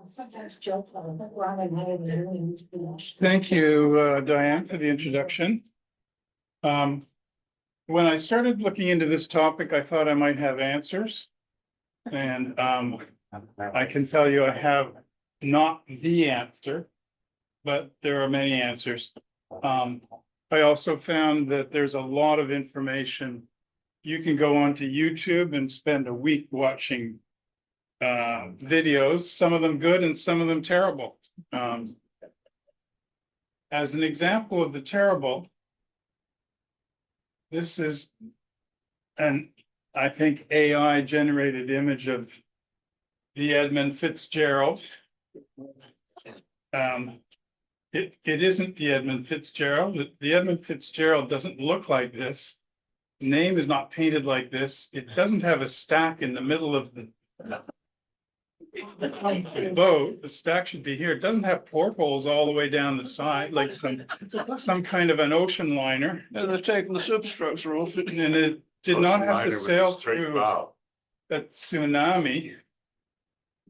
Sometimes joke about it, Robin had it finished. Thank you, Diane, for the introduction. When I started looking into this topic, I thought I might have answers. And I can tell you I have not the answer, but there are many answers. I also found that there's a lot of information. You can go onto YouTube and spend a week watching videos, some of them good and some of them terrible. As an example of the terrible, this is an, I think, AI generated image of the Edmund Fitzgerald. It isn't the Edmund Fitzgerald. The Edmund Fitzgerald doesn't look like this. The name is not painted like this. It doesn't have a stack in the middle of the boat. The stack should be here. It doesn't have portholes all the way down the side, like some kind of an ocean liner. And they're taking the superstructure off it. And it did not have to sail through that tsunami.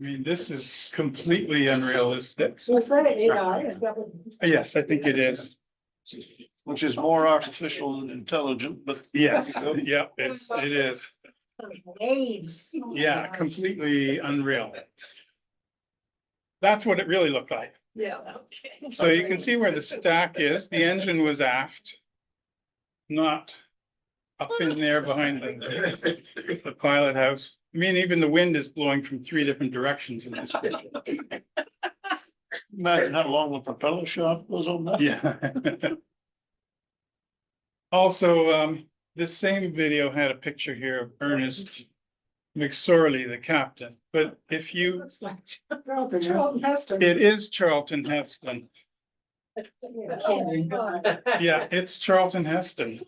I mean, this is completely unrealistic. So is that an AI? Is that what? Yes, I think it is. Which is more artificial than intelligent, but Yes, yeah, it is. Waves. Yeah, completely unreal. That's what it really looked like. Yeah. So you can see where the stack is. The engine was aft, not up in there behind the pilot house. I mean, even the wind is blowing from 3 different directions in this picture. imagine how long the propeller shaft was on that. Yeah. Also, this same video had a picture here of Ernest McSorley, the captain. But if you, Looks like Charlton Heston. it is Charlton Heston. Yeah, it's Charlton Heston.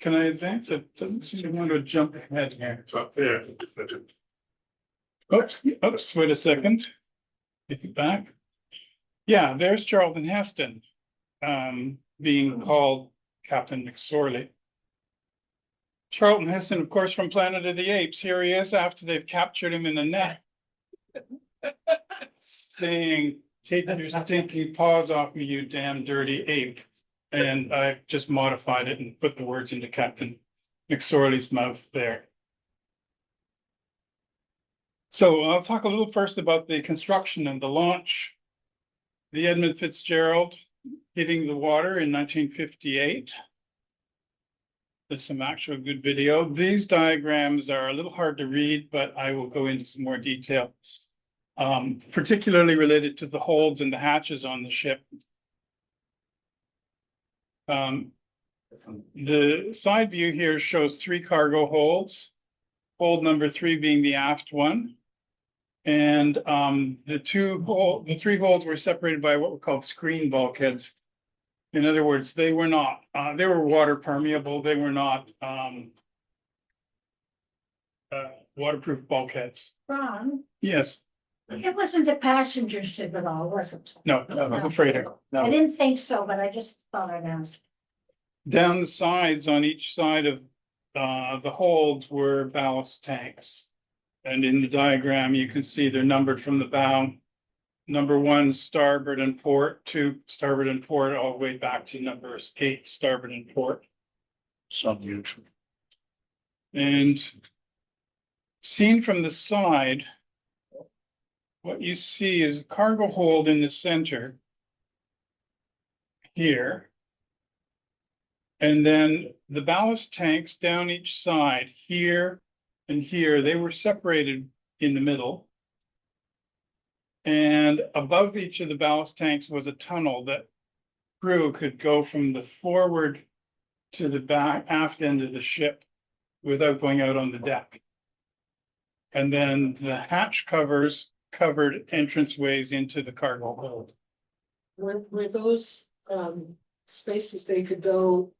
Can I advance? It doesn't seem to want to jump ahead here. It's up there. Oops, wait a second. Take it back. Yeah, there's Charlton Heston, being called Captain McSorley. Charlton Heston, of course, from Planet of the Apes. Here he is after they've captured him in the net, saying, "Take your stinking paws off me, you damn dirty ape." And I've just modified it and put the words into Captain McSorley's mouth there. So I'll talk a little first about the construction and the launch. The Edmund Fitzgerald hitting the water in 1958. There's some actual good video. These diagrams are a little hard to read, but I will go into some more detail, particularly related to the holds and the hatches on the ship. The side view here shows 3 cargo holds, hold number 3 being the aft one. And the 3 holds were separated by what were called screen bulkheads. In other words, they were not, they were water permeable. They were not waterproof bulkheads. Ron, Yes, it wasn't a passenger ship at all, was it? no, I'm afraid of. I didn't think so, but I just thought I'd ask. Down the sides on each side of the holds were ballast tanks. And in the diagram, you can see they're numbered from the bow. Number 1, starboard and port, 2, starboard and port, all the way back to numbers 8, starboard and port. Some usual. And seen from the side, what you see is a cargo hold in the center here. And then the ballast tanks down each side here and here, they were separated in the middle. And above each of the ballast tanks was a tunnel that crew could go from the forward to the back aft end of the ship without going out on the deck. And then the hatch covers covered entranceways into the cargo hold. Were those spaces they could go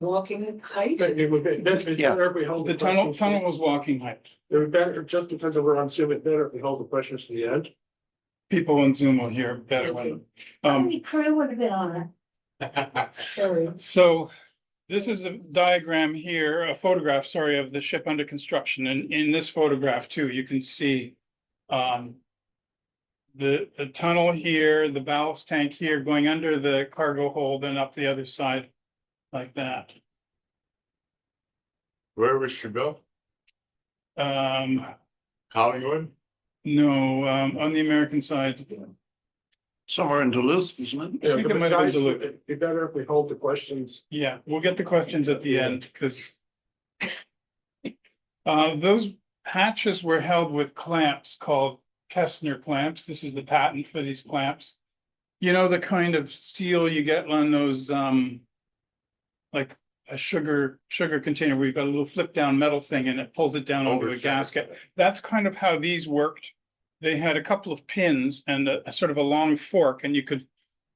walking height? It would be better if we hold The tunnel was walking height. It would be better, just because we're on Zoom, it's better if we hold the questions to the end. People on Zoom will hear better when. How many crew would have been on it? Sorry. So this is a diagram here, a photograph, sorry, of the ship under construction. And in this photograph too, you can see The tunnel here, the ballast tank here, going under the cargo hold and up the other side like that. Where was she built? Um, Hollywood? no, on the American side. Somewhere in Duluth, isn't it? Yeah, think but it might have been guys, Duluth. it'd be better if we hold the questions. Yeah, we'll get the questions at the end because those hatches were held with clamps called Kessner clamps. This is the patent for these clamps. You know, the kind of seal you get on those, like a sugar container where you've got a little flip down metal thing and it pulls it down onto a Oversized. gasket. That's kind of how these worked. They had a couple of pins and a sort of a long fork, and you could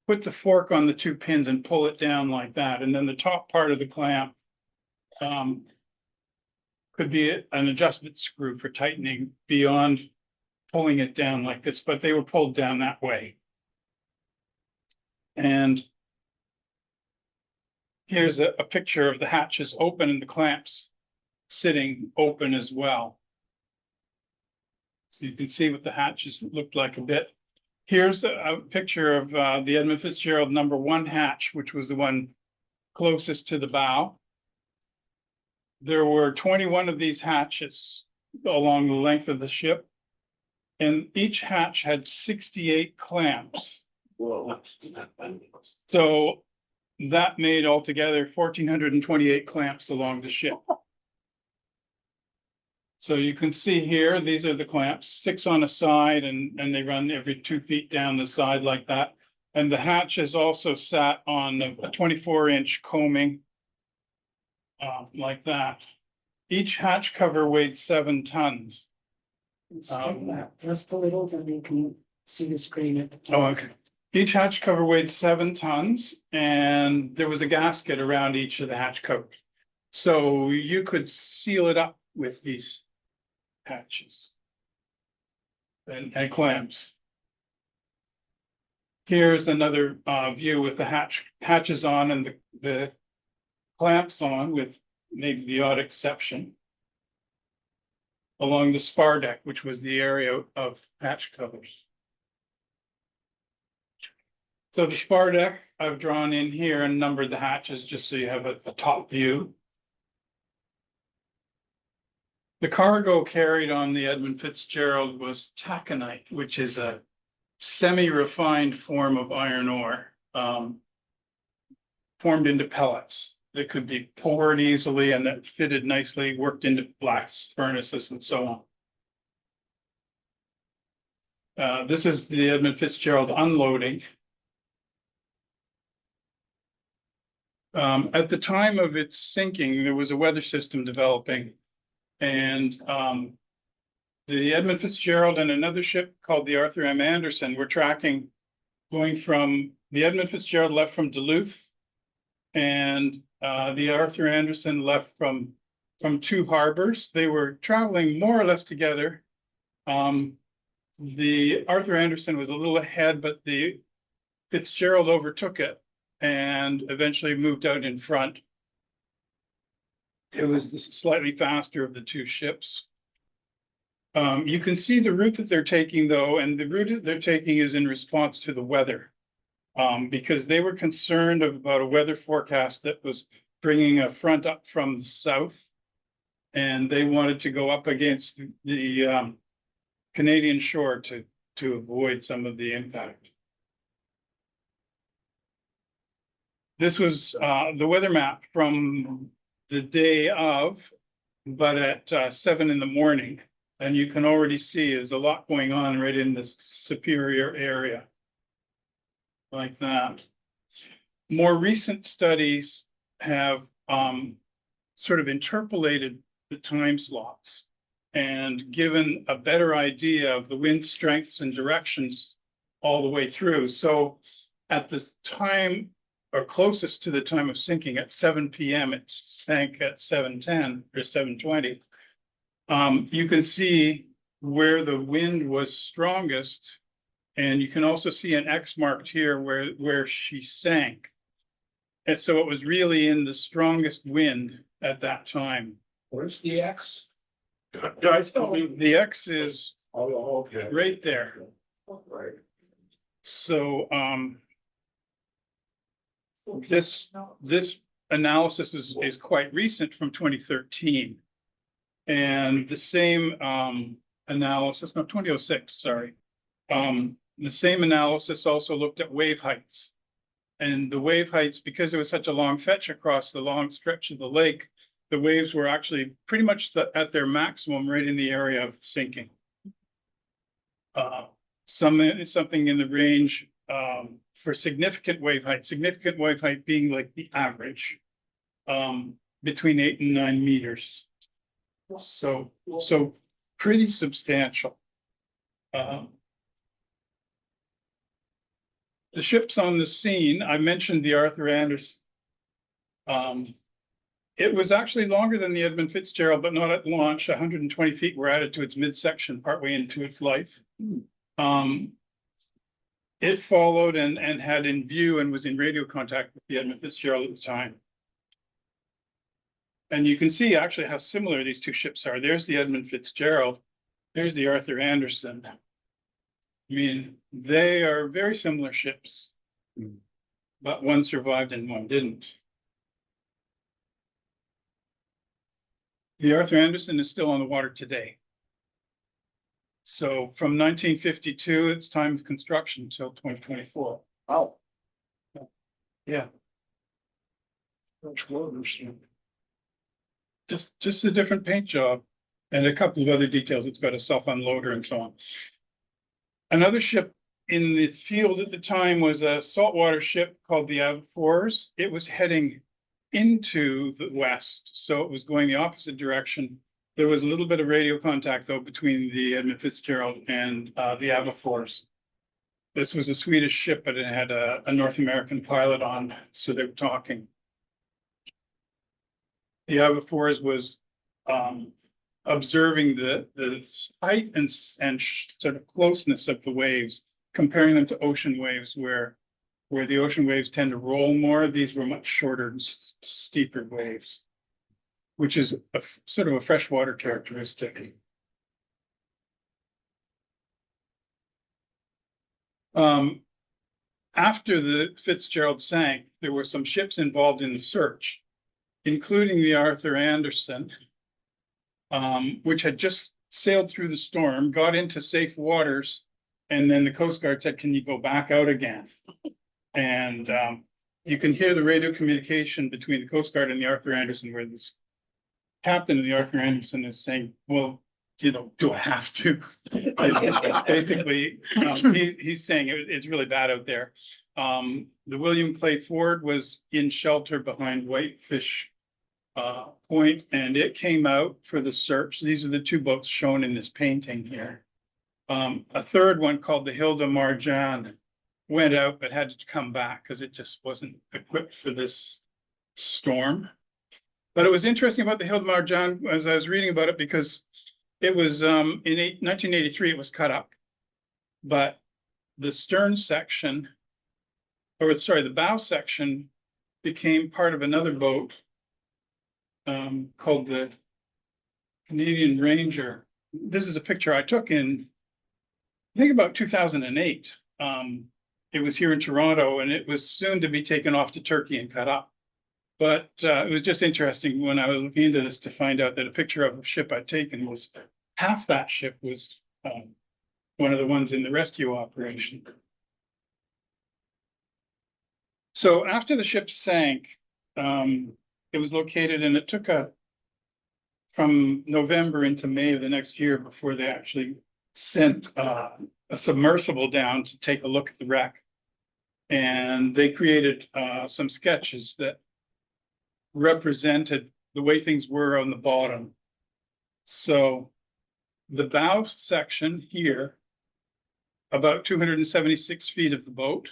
put the fork on the two pins and pull it down like that. And then the top part of the clamp could be an adjustment screw for tightening beyond pulling it down like this, but they were pulled down that way. And here's a picture of the hatches open and the clamps sitting open as well. So you can see what the hatches looked like a bit. Here's a picture of the Edmund Fitzgerald #1 hatch, which was the one closest to the bow. There were 21 of these hatches along the length of the ship, and each hatch had 68 clamps. Whoa. So that made altogether 1,428 clamps along the ship. So you can see here, these are the clamps, 6 on a side, and they run every 2 feet down the side like that. And the hatches also sat on a 24-inch coaming like that. Each hatch cover weighed 7 tons. Just a little, then you can see the screen at the top. Oh, okay. Each hatch cover weighed 7 tons, and there was a gasket around each of the hatch covers. So you could seal it up with these hatches and clamps. Here's another view with the hatches on and the clamps on, with maybe the odd exception, along the spar deck, which was the area of hatch covers. So the spar deck I've drawn in here and numbered the hatches just so you have a top view. The cargo carried on the Edmund Fitzgerald was taconite, which is a semi-refined form of iron ore, formed into pellets that could be poured easily and that fitted nicely, worked into blast furnaces and so on. This is the Edmund Fitzgerald unloading. At the time of its sinking, there was a weather system developing, and the Edmund Fitzgerald and another ship called the Arthur M. Anderson were tracking, going from the Edmund Fitzgerald left from Duluth, and the Arthur Anderson left from 2 harbors. They were traveling more or less together. The Arthur Anderson was a little ahead, but the Fitzgerald overtook it and eventually moved out in front. It was the slightly faster of the 2 ships. You can see the route that they're taking, though, and the route that they're taking is in response to the weather, because they were concerned about a weather forecast that was bringing a front up from the south, and they wanted to go up against the Canadian shore to avoid some of the impact. This was the weather map from the day of, but at 7 in the morning. And you can already see there's a lot going on right in this Superior area. Like that. More recent studies have sort of interpolated the time slots and given a better idea of the wind strengths and directions all the way through. So at this time, or closest to the time of sinking at 7 p.m., it sank at 7:10 or 7:20. You can see where the wind was strongest, and you can also see an X marked here where she sank. And so it was really in the strongest wind at that time. Where's the X? Guys, help me. The X is Oh, okay. right there. Right. So, this analysis is quite recent from 2013. And the same, analysis, no, 2006, sorry. The same analysis also looked at wave heights. And the wave heights, because it was such a long fetch across the long stretch of the lake, the waves were actually pretty much at their maximum right in the area of sinking. Something in the range, for significant wave height being like the average, between 8 and 9 meters. So pretty substantial. The ships on the scene, I mentioned the Arthur Anderson. It was actually longer than the Edmund Fitzgerald, but not at launch. 120 feet were added to its midsection partway into its life. It followed and had in view and was in radio contact with the Edmund Fitzgerald at the time. And you can see actually how similar these two ships are. There's the Edmund Fitzgerald. There's the Arthur Anderson. I mean, they are very similar ships, but one survived and one didn't. The Arthur Anderson is still on the water today. So from 1952, its time of construction until 2024. Oh. Yeah, French waters. just a different paint job and a couple of other details. It's got a self-unloader and so on. Another ship in the field at the time was a saltwater ship called the Avafors. It was heading into the west, so it was going the opposite direction. There was a little bit of radio contact, though, between the Edmund Fitzgerald and the Avafors. This was a Swedish ship, but it had a North American pilot on, so they were talking. The Avafors was observing the height and sort of closeness of the waves, comparing them to ocean waves, where the ocean waves tend to roll more. These were much shorter and steeper waves, which is sort of a freshwater characteristic. After the Fitzgerald sank, there were some ships involved in the search, including the Arthur Anderson, which had just sailed through the storm, got into safe waters, and then the Coast Guard said, "Can you go back out again?" And you can hear the radio communication between the Coast Guard and the Arthur Anderson, where this captain of the Arthur Anderson is saying, "Well, you know, do I have to?" Basically, he's saying it's really bad out there. The William Clay Ford was in shelter behind Whitefish Point, and it came out for the search. These are the two boats shown in this painting here. A third one called the Hilda Marjan went out, but had to come back because it just wasn't equipped for this storm. But it was interesting about the Hilda Marjan as I was reading about it, because it was in 1983, it was cut up, but the stern section, or sorry, the bow section became part of another boat called the Canadian Ranger. This is a picture I took in, I think, about 2008. It was here in Toronto, and it was soon to be taken off to Turkey and cut up. But it was just interesting when I was looking into this to find out that a picture of a ship I'd taken was half that ship was one of the ones in the rescue operation. So after the ship sank, it was located, and it took from November into May of the next year before they actually sent a submersible down to take a look at the wreck. And they created some sketches that represented the way things were on the bottom. So the bow section here, about 276 feet of the boat,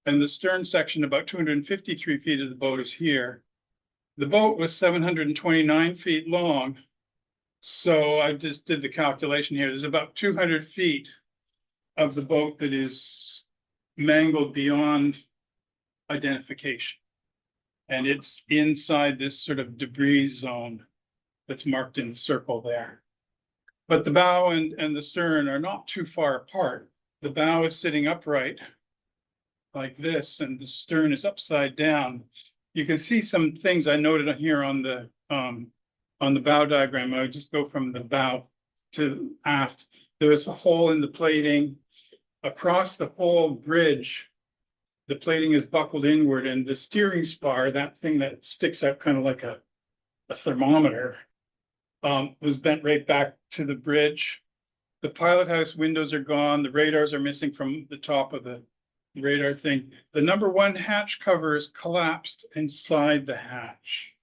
and the stern section, about 253 feet of the boat, is here. The boat was 729 feet long. So I just did the calculation here. There's about 200 feet of the boat that is mangled beyond identification. And it's inside this sort of debris zone that's marked in the circle there. But the bow and the stern are not too far apart. The bow is sitting upright like this, and the stern is upside down. You can see some things I noted here on the bow diagram. I would just go from the bow to aft. There's a hole in the plating. Across the whole bridge, the plating is buckled inward, and the steering spar, that thing that sticks out kind of like a thermometer, was bent right back to the bridge. The pilot house windows are gone. The radars are missing from the top of the radar thing. The number 1 hatch cover is collapsed inside the hatch.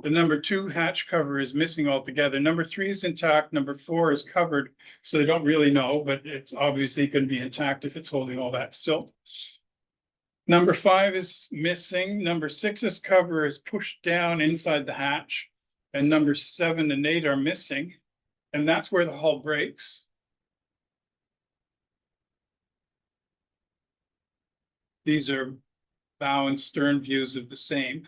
The number 2 hatch cover is missing altogether. Number 3 is intact. Number 4 is covered, so they don't really know, but it's obviously going to be intact if it's holding all that silt. Number 5 is missing. Number 6's cover is pushed down inside the hatch, and number 7 and 8 are missing, and that's where the hull breaks. These are bow and stern views of the same.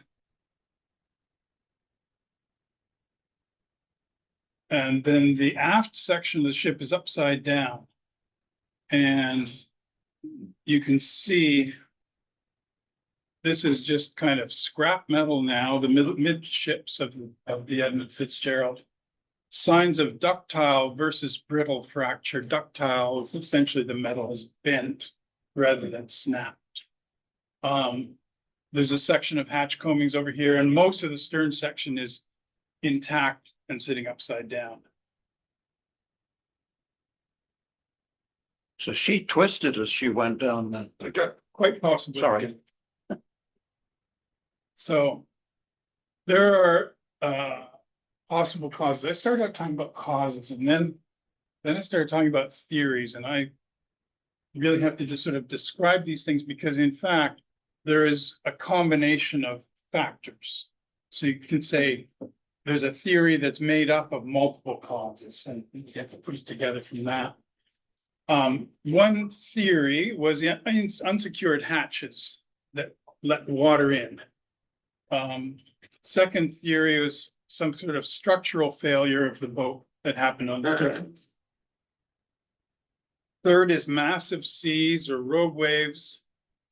And then the aft section of the ship is upside down. And you can see this is just kind of scrap metal now, the midships of the Edmund Fitzgerald. Signs of ductile versus brittle fracture. Ductile is essentially the metal is bent rather than snapped. There's a section of hatch combings over here, and most of the stern section is intact and sitting upside down. So she twisted as she went down then. Quite possibly. Sorry. So there are possible causes. I started out talking about causes, and then I started talking about theories, and I really have to just sort of describe these things because in fact, there is a combination of factors. So you can say there's a theory that's made up of multiple causes, and you have to put it together from that. One theory was the unsecured hatches that let water in. Second theory was some sort of structural failure of the boat that happened on the surface. Third is massive seas or rogue waves.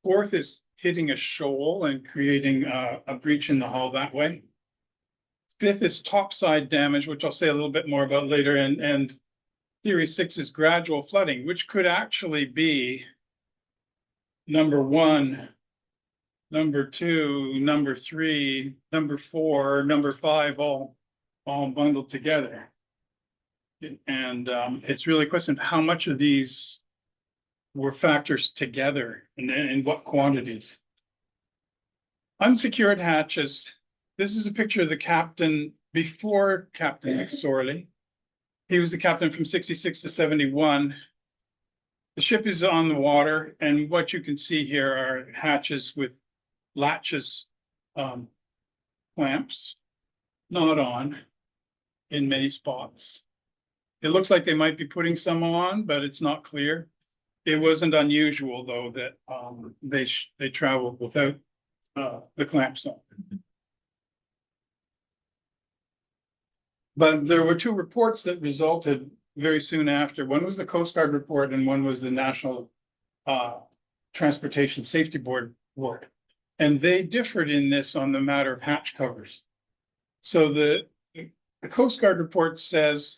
Fourth is hitting a shoal and creating a breach in the hull that way. Fifth is topside damage, which I'll say a little bit more about later. And theory 6 is gradual flooding, which could actually be number 1, number 2, number 3, number 4, number 5, all bundled together. And it's really a question of how much of these were factors together and in what quantities. Unsecured hatches. This is a picture of the captain before Captain McSorley. He was the captain from 66 to 71. The ship is on the water, and what you can see here are hatches with latches, clamps, not on in many spots. It looks like they might be putting some on, but it's not clear. It wasn't unusual, though, that they traveled without the clamps on. But there were 2 reports that resulted very soon after. One was the Coast Guard report, and one was the National Transportation Safety Board report. And they differed in this on the matter of hatch covers. So the Coast Guard report says,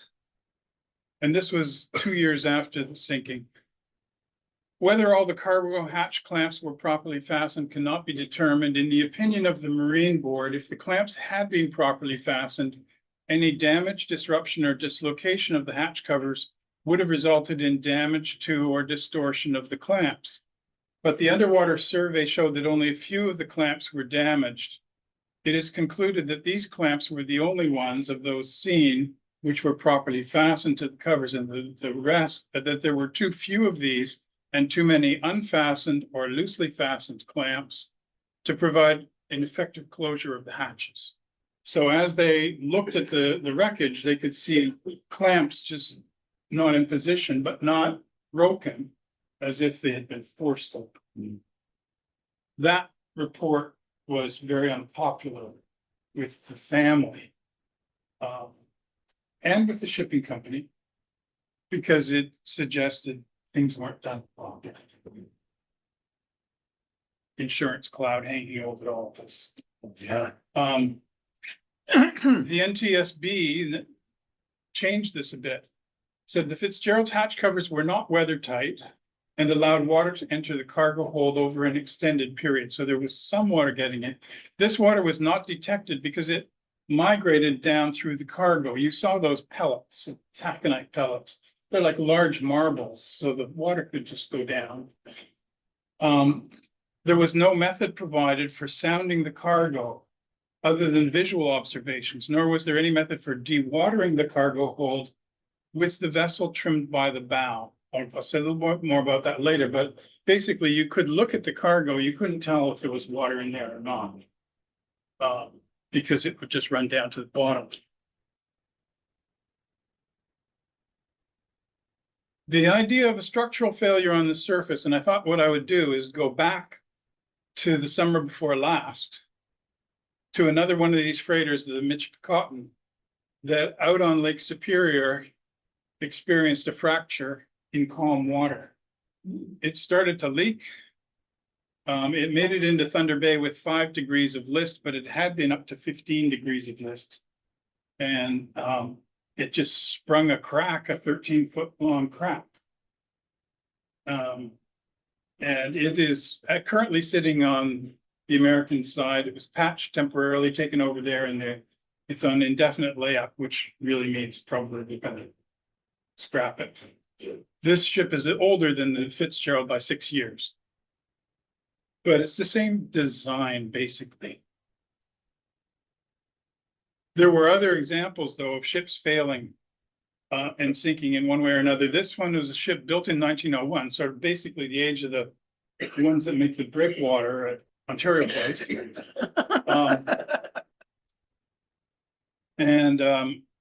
and this was 2 years after the sinking, whether all the cargo hatch clamps were properly fastened cannot be determined. In the opinion of the Marine Board, if the clamps had been properly fastened, any damage, disruption, or dislocation of the hatch covers would have resulted in damage to or distortion of the clamps. But the underwater survey showed that only a few of the clamps were damaged. It is concluded that these clamps were the only ones of those seen which were properly fastened to the covers, and the rest, that there were too few of these and too many unfastened or loosely fastened clamps to provide an effective closure of the hatches. So as they looked at the wreckage, they could see clamps just not in position, but not broken, as if they had been forced open. That report was very unpopular with the family and with the shipping company. because it suggested things weren't done wrong. Insurance cloud hanging over all this. Yeah. The NTSB changed this a bit. Said the Fitzgerald's hatch covers were not weather tight and allowed water to enter the cargo hold over an extended period. So there was some water getting in. This water was not detected because it migrated down through the cargo. You saw those pellets, taconite pellets. They're like large marbles, so the water could just go down. There was no method provided for sounding the cargo other than visual observations, nor was there any method for dewatering the cargo hold with the vessel trimmed by the bow. I'll say a little more about that later, but basically you could look at the cargo, you couldn't tell if there was water in there or not, because it would just run down to the bottom. The idea of a structural failure on the surface, and I thought what I would do is go back to the summer before last, to another one of these freighters, the Michipicoten, that out on Lake Superior experienced a fracture in calm water. It started to leak. It made it into Thunder Bay with 5 degrees of list, but it had been up to 15 degrees of list. And it just sprung a crack, a 13-foot long crack. And it is currently sitting on the American side. It was patched temporarily, taken over there, and it's on indefinite layup, which really means probably we're going to scrap it. This ship is older than the Fitzgerald by 6 years, but it's the same design, basically. There were other examples, though, of ships failing and sinking in one way or another. This one was a ship built in 1901, sort of basically the age of the ones that make the breakwater at Ontario Place.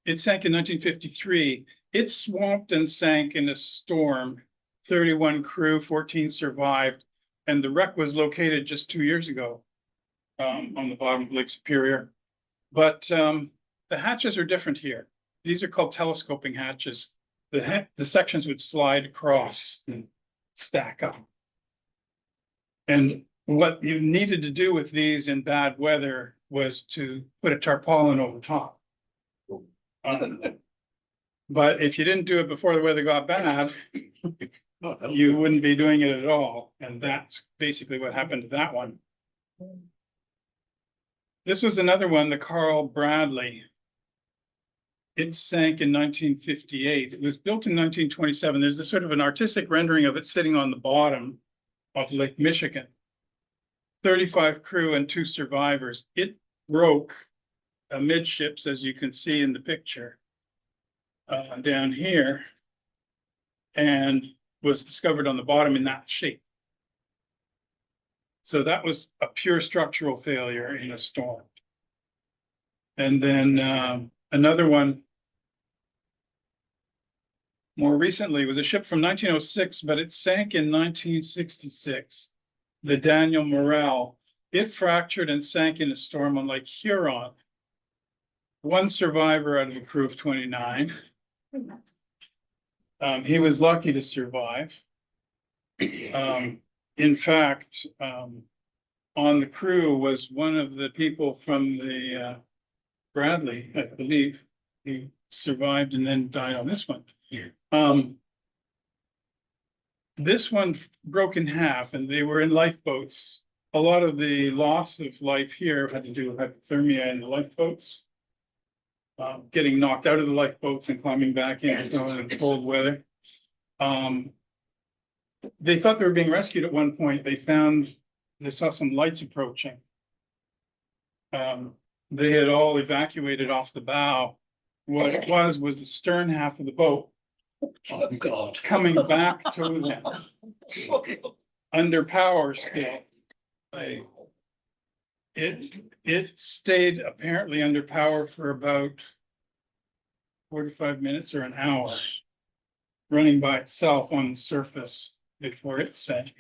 It sank in 1953. It swamped and sank in a storm. 31 crew, 14 survived, and the wreck was located just 2 years ago on the bottom of Lake Superior. But the hatches are different here. These are called telescoping hatches. The sections would slide across and stack up. And what you needed to do with these in bad weather was to put a tarpaulin over top. But if you didn't do it before the weather got bad, you wouldn't be doing it at all. And that's basically what happened to that one. This was another one, the Carl Bradley. It sank in 1958. It was built in 1927. There's a sort of an artistic rendering of it sitting on the bottom of Lake Michigan. 35 crew and 2 survivors. It broke amidships, as you can see in the picture down here, and was discovered on the bottom in that shape. So that was a pure structural failure in a storm. And then another one more recently was a ship from 1906, but it sank in 1966. The Daniel Morel. It fractured and sank in a storm on Lake Huron. 1 survivor out of a crew of 29. He was lucky to survive. In fact, on the crew was one of the people from the Bradley, I believe. He survived and then died on this one. This one broke in half, and they were in lifeboats. A lot of the loss of life here had to do with hypothermia in the lifeboats, getting knocked out of the lifeboats and climbing back in cold weather. They thought they were being rescued at one point. They saw some lights approaching. They had all evacuated off the bow. What it was the stern half of the boat coming back to them under power still. It stayed apparently under power for about 45 minutes or an hour, running by itself on the surface before it sank.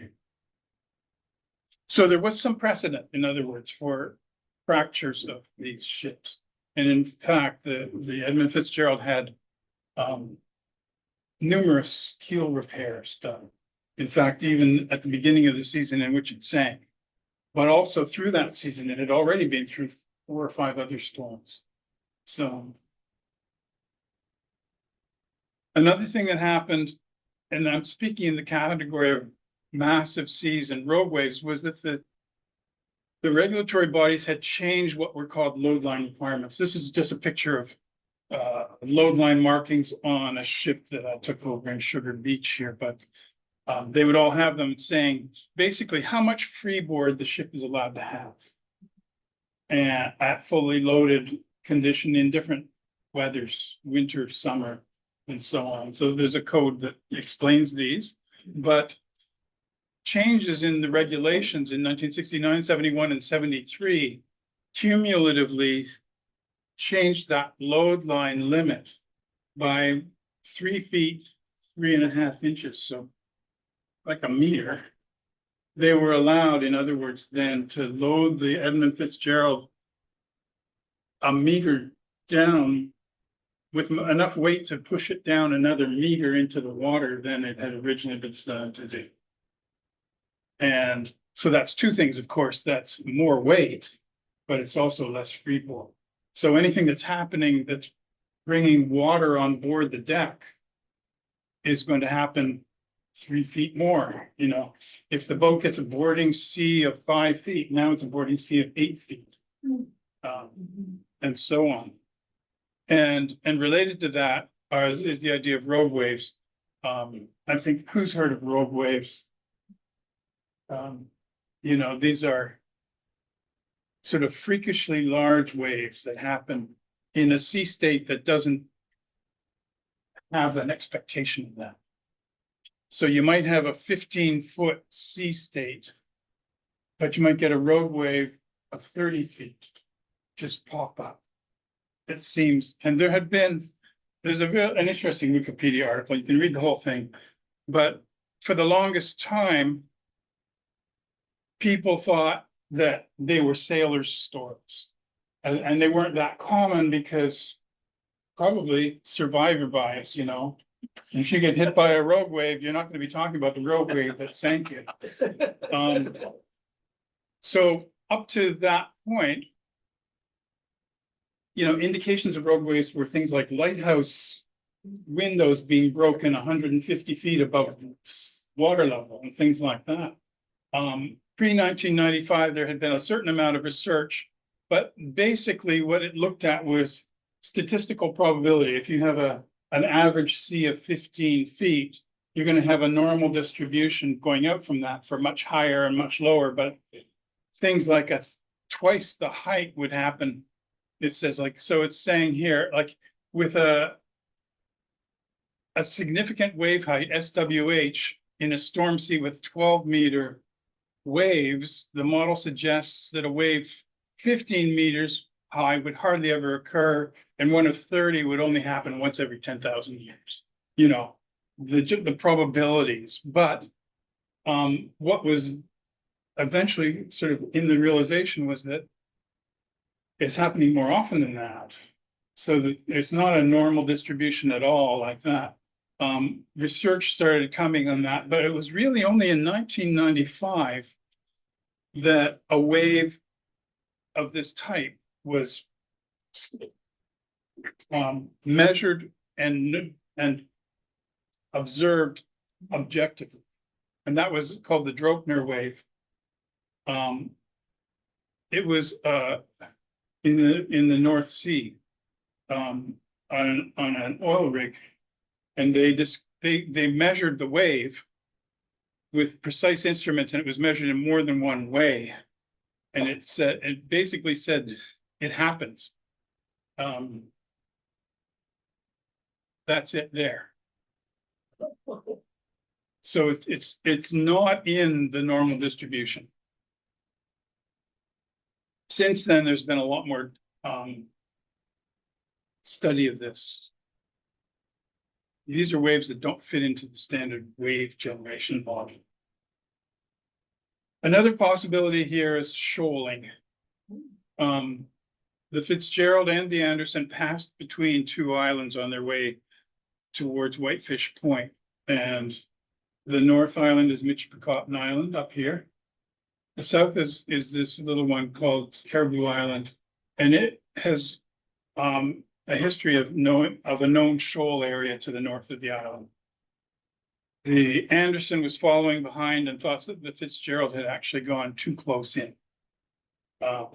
So there was some precedent, in other words, for fractures of these ships. And in fact, the Edmund Fitzgerald had numerous keel repairs done. In fact, even at the beginning of the season in which it sank, but also through that season, it had already been through 4 or 5 other storms. So another thing that happened, and I'm speaking in the category of massive seas and rogue waves, was that the regulatory bodies had changed what were called load line requirements. This is just a picture of load line markings on a ship that I took over in Sugar Beach here, but they would all have them saying basically how much freeboard the ship is allowed to have, and at fully loaded condition in different weathers, winter, summer, and so on. So there's a code that explains these, but changes in the regulations in 1969, 71, and 73 cumulatively changed that load line limit by 3 feet, 3.5 inches. So like a meter. They were allowed, in other words, then to load the Edmund Fitzgerald a meter down with enough weight to push it down another meter into the water than it had originally been designed to do. And so that's 2 things, of course. That's more weight, but it's also less freeboard. So anything that's happening that's bringing water on board the deck is going to happen 3 feet more. You know, if the boat gets a boarding sea of 5 feet, now it's a boarding sea of 8 feet, and so on. And related to that is the idea of rogue waves. I think, who's heard of rogue waves? You know, these are sort of freakishly large waves that happen in a sea state that doesn't have an expectation of that. So you might have a 15-foot sea state, but you might get a rogue wave of 30 feet just pop up. It seems, and there's an interesting Wikipedia article. You can read the whole thing, but for the longest time, people thought that they were sailors' stories, and they weren't that common because probably survivor bias, you know. If you get hit by a rogue wave, you're not going to be talking about the rogue wave that sank you. So up to that point, you know, indications of rogue waves were things like lighthouse windows being broken 150 feet above water level and things like that. Pre-1995, there had been a certain amount of research, but basically what it looked at was statistical probability. If you have an average sea of 15 feet, you're going to have a normal distribution going out from that for much higher and much lower, but things like twice the height would happen. It says, like, so it's saying here, like with a significant wave height, SWH, in a storm sea with 12-meter waves, the model suggests that a wave 15 meters high would hardly ever occur, and one of 30 would only happen once every 10,000 years. You know, the probabilities. But what was eventually sort of in the realization was that it's happening more often than that. So that it's not a normal distribution at all like that. Research started coming on that, but it was really only in 1995 that a wave of this type was measured and observed objectively, and that was called the Droepner wave. It was in the North Sea on an oil rig, and they measured the wave with precise instruments, and it was measured in more than one way. And it basically said it happens. That's it there. So it's not in the normal distribution. Since then, there's been a lot more study of this. These are waves that don't fit into the standard wave generation model. Another possibility here is shoaling. The Fitzgerald and the Anderson passed between 2 islands on their way towards Whitefish Point. And the North Island is Michipicoten Island up here. The south is this little one called Caribou Island, and it has a history of a known shoal area to the north of the island. The Anderson was following behind and thought that the Fitzgerald had actually gone too close in. But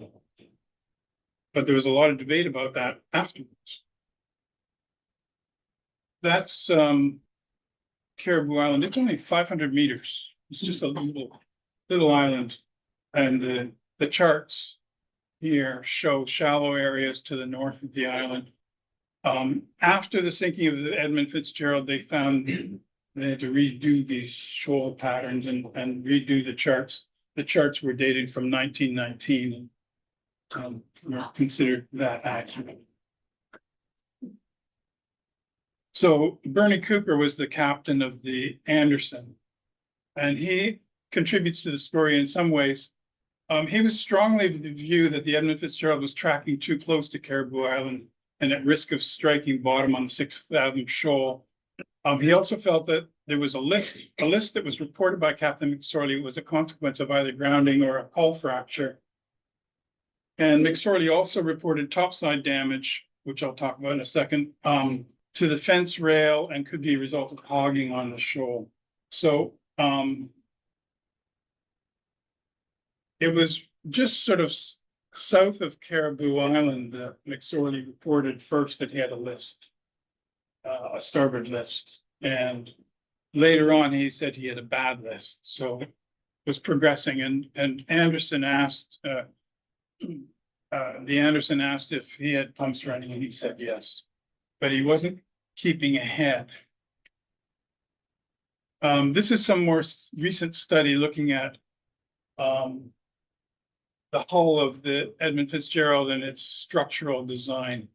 there was a lot of debate about that afterwards. That's Caribou Island. It's only 500 meters. It's just a little island. And the charts here show shallow areas to the north of the island. After the sinking of the Edmund Fitzgerald, they found they had to redo these shoal patterns and redo the charts. The charts were dated from 1919 and were considered that accurate. So Bernie Cooper was the captain of the Anderson, and he contributes to the story in some ways. He was strongly of the view that the Edmund Fitzgerald was tracking too close to Caribou Island and at risk of striking bottom on the 6th Fathom Shoal. He also felt that there was a list that was reported by Captain McSorley was a consequence of either grounding or a hull fracture. And McSorley also reported topside damage, which I'll talk about in a second, to the fence rail and could be a result of hogging on the shoal. So it was just sort of south of Caribou Island that McSorley reported first that he had a list, a starboard list. And later on, he said he had a bad list. So it was progressing. And Anderson asked, the Anderson asked if he had pumps running, and he said yes. But he wasn't keeping ahead. This is some more recent study looking at the hull of the Edmund Fitzgerald and its structural design,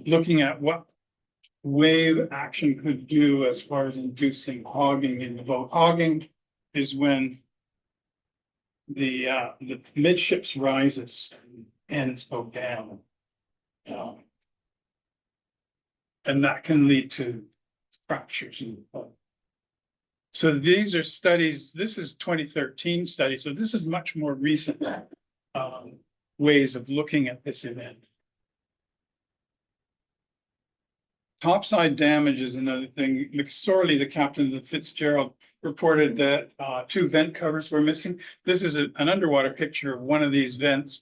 looking at what wave action could do as far as inducing hogging in the boat. Hogging is when the midships rises and ends go down. And that can lead to fractures in the boat. So these are studies, this is 2013 study, so this is much more recent ways of looking at this event. Topside damage is another thing. McSorley, the captain of the Fitzgerald, reported that 2 vent covers were missing. This is an underwater picture of one of these vents.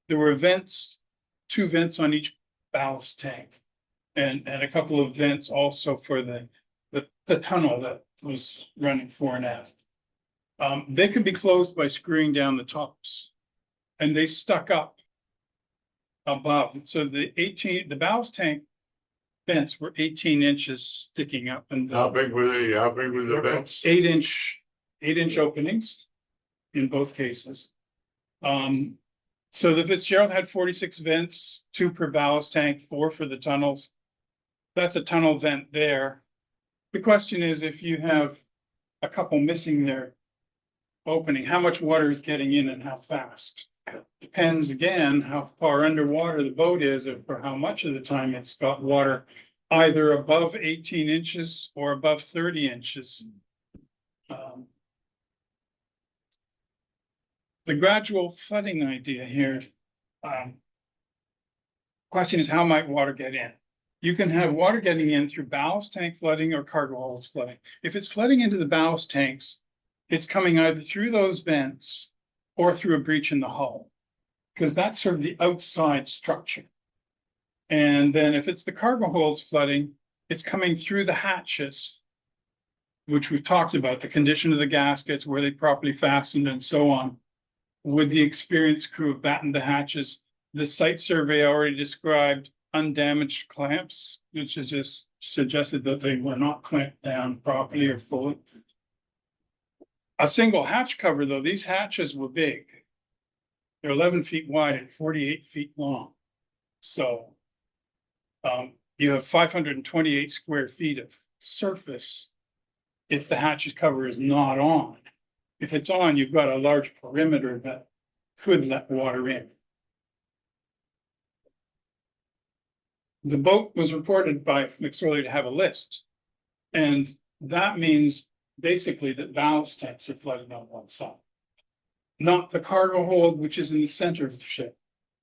There were 2 vents on each ballast tank, and a couple of vents also for the tunnel that was running fore and aft. They could be closed by screwing down the tops, and they stuck up above. So the ballast tank vents were 18 inches sticking up, and How big were they? How big were the vents? 8-inch openings in both cases. So the Fitzgerald had 46 vents, 2 per ballast tank, 4 for the tunnels. That's a tunnel vent there. The question is, if you have a couple missing their opening, how much water is getting in and how fast? Depends again how far underwater the boat is, or for how much of the time it's got water either above 18 inches or above 30 inches. The gradual flooding idea here, question is, how might water get in? You can have water getting in through ballast tank flooding or cargo holds flooding. If it's flooding into the ballast tanks, it's coming either through those vents or through a breach in the hull, because that's sort of the outside structure. And then if it's the cargo holds flooding, it's coming through the hatches, which we've talked about, the condition of the gaskets, were they properly fastened, and so on. Would the experienced crew have battened the hatches? The site survey already described undamaged clamps, which is just suggested that they were not clamped down properly or fully. A single hatch cover, though, these hatches were big. They're 11 feet wide and 48 feet long. So you have 528 square feet of surface if the hatches cover is not on. If it's on, you've got a large perimeter that could let water in. the boat was reported by McSorley to have a list. And that means basically that ballast tanks are flooded on one side. Not the cargo hold, which is in the center of the ship,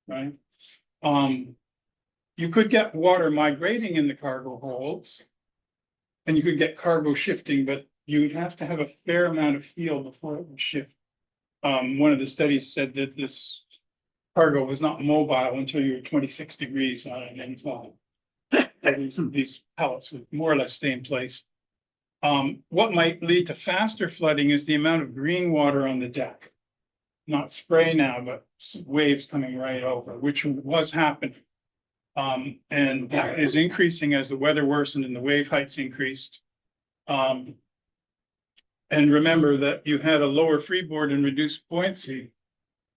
right? You could get water migrating in the cargo holds. And you could get cargo shifting, but you would have to have a fair amount of heel before it would shift. One of the studies said that this cargo was not mobile until you were 26 degrees on an incline. These pellets would more or less stay in place. What might lead to faster flooding is the amount of green water on the deck. Not spray now, but waves coming right over, which was happening. And that is increasing as the weather worsened and the wave heights increased. And remember that you had a lower freeboard and reduced buoyancy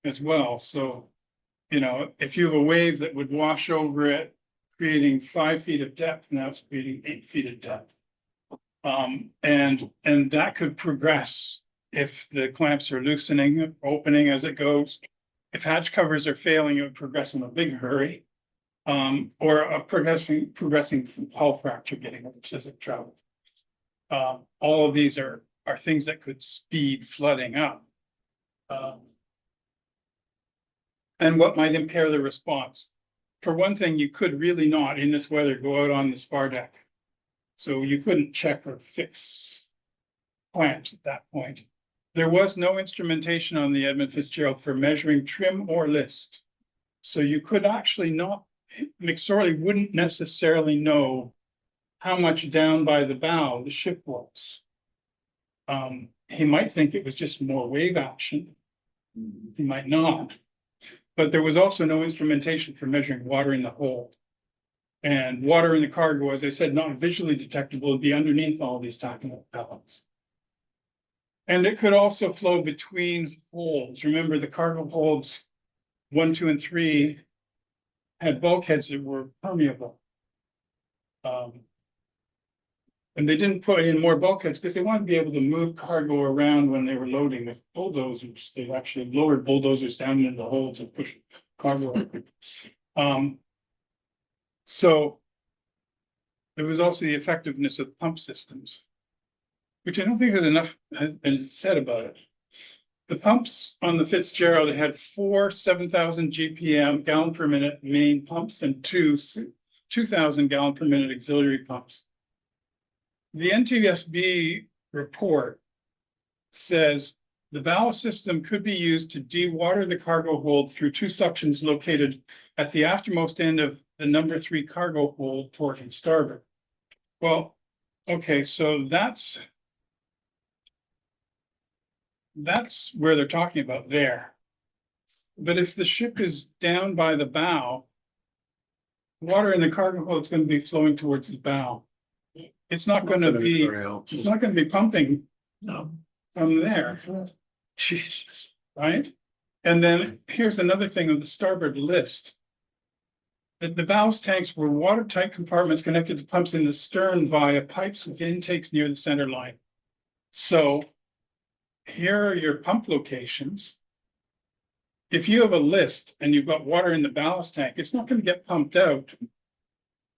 as well. So, you know, if you have a wave that would wash over it, creating 5 feet of depth, now it's creating 8 feet of depth. And that could progress if the clamps are loosening, opening as it goes. If hatch covers are failing, it would progress in a big hurry. Or a progressing hull fracture getting worse as it travels. All of these are things that could speed flooding up. And what might impair the response? For one thing, you could really not in this weather go out on the spar deck. So you couldn't check or fix clamps at that point. There was no instrumentation on the Edmund Fitzgerald for measuring trim or list. So you could actually not, McSorley wouldn't necessarily know how much down by the bow the ship was. He might think it was just more wave action. He might not. But there was also no instrumentation for measuring water in the hold. And water in the cargo, as I said, not visually detectable, would be underneath all these tactical pellets. And it could also flow between holds. Remember, the cargo holds 1, 2, and 3 had bulkheads that were permeable. And they didn't put in more bulkheads because they wanted to be able to move cargo around when they were loading with bulldozers. They actually lowered bulldozers down into the holds and pushed cargo. So there was also the effectiveness of pump systems, which I don't think there's enough has been said about it. The pumps on the Fitzgerald had 4 7,000 GPM gallon per minute main pumps and 2,000 gallon per minute auxiliary pumps. The NTSB report says the ballast system could be used to dewater the cargo hold through 2 suctions located at the aftermost end of the number 3 cargo hold, port and starboard. Well, okay, so that's where they're talking about there. But if the ship is down by the bow, water in the cargo hold is going to be flowing towards the bow. It's not going to be, it's not going to be pumping from there. Jesus, right? And then here's another thing on the starboard list. The ballast tanks were watertight compartments connected to pumps in the stern via pipes with intakes near the center line. So here are your pump locations. If you have a list and you've got water in the ballast tank, it's not going to get pumped out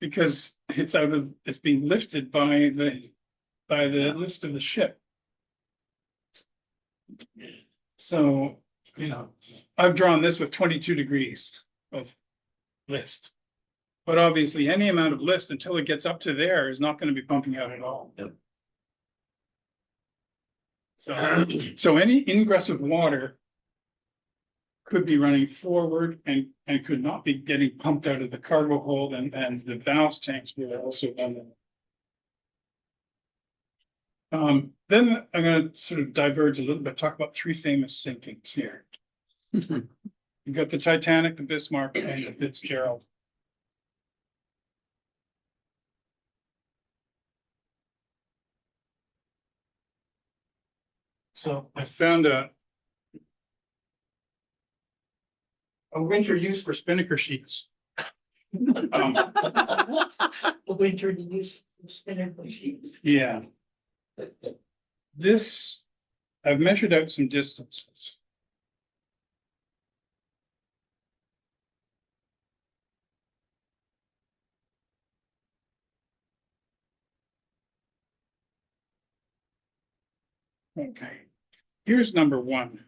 because it's being lifted by the list of the ship. So, you know, I've drawn this with 22 degrees of list. But obviously any amount of list until it gets up to there is not going to be pumping out at all. Yep. So any ingress of water could be running forward and could not be getting pumped out of the cargo hold and the ballast tanks will also run them. Then I'm going to sort of diverge a little bit, talk about 3 famous sinkings here. You've got the Titanic, the Bismarck, and the Fitzgerald. So I found a winter use for spinnaker sheets. Winter use spinnaker sheets. Yeah. This, I've measured out some distances. Okay, here's number one.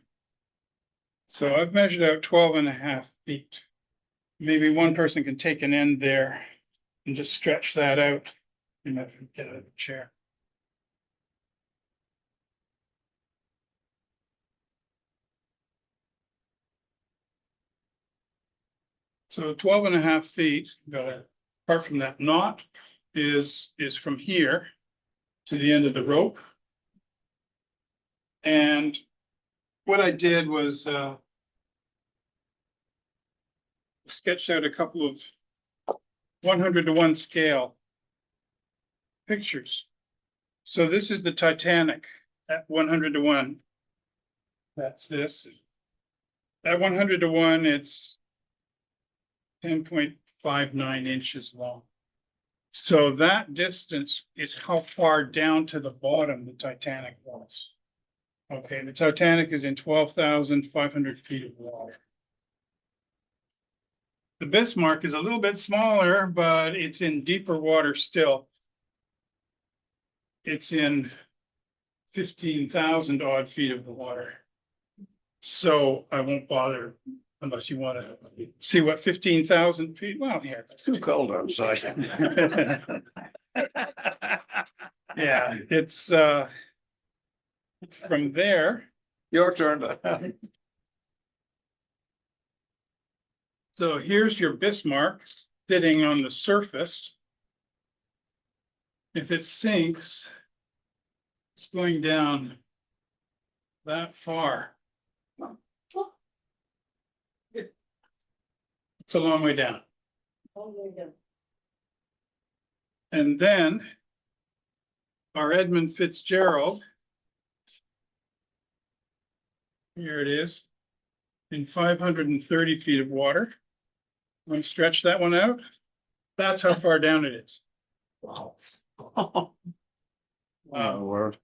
So I've measured out 12.5 feet. Maybe one person can take an end there and just stretch that out. And I can get out of the chair. So 12.5 feet, apart from that knot, is from here to the end of the rope. And what I did was sketched out a couple of 100-to-1 scale pictures. So this is the Titanic at 100-to-1. That's this. At 100-to-1, it's 10.59 inches long. So that distance is how far down to the bottom the Titanic was. Okay, the Titanic is in 12,500 feet of water. The Bismarck is a little bit smaller, but it's in deeper water still. It's in 15,000 odd feet of the water. So I won't bother unless you want to see what 15,000 feet, well, here. It's too cold outside. Yeah, it's from there. Your turn to. So here's your Bismarck sitting on the surface. If it sinks, it's going down that far. It's a long way down. And then our Edmund Fitzgerald, here it is, in 530 feet of water. Want to stretch that one out? That's how far down it is. Wow. Oh, word.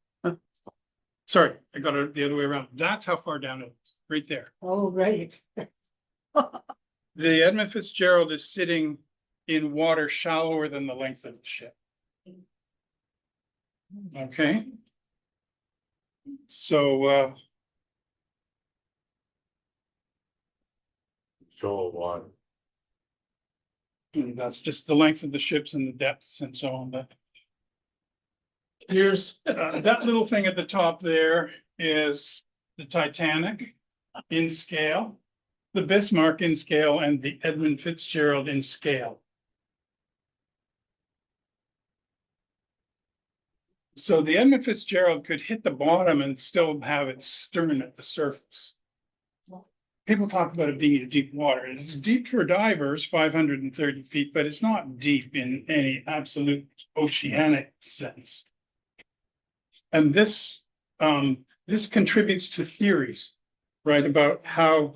Sorry, I got it the other way around. That's how far down it is, right there. Oh, right. The Edmund Fitzgerald is sitting in water shallower than the length of the ship. Okay. So, So one. that's just the length of the ships and the depths and so on. But here's that little thing at the top there is the Titanic in scale, the Bismarck in scale, and the Edmund Fitzgerald in scale. So the Edmund Fitzgerald could hit the bottom and still have its stern at the surface. People talk about it being in deep water. It's deep for divers, 530 feet, but it's not deep in any absolute oceanic sense. And this contributes to theories, right, about how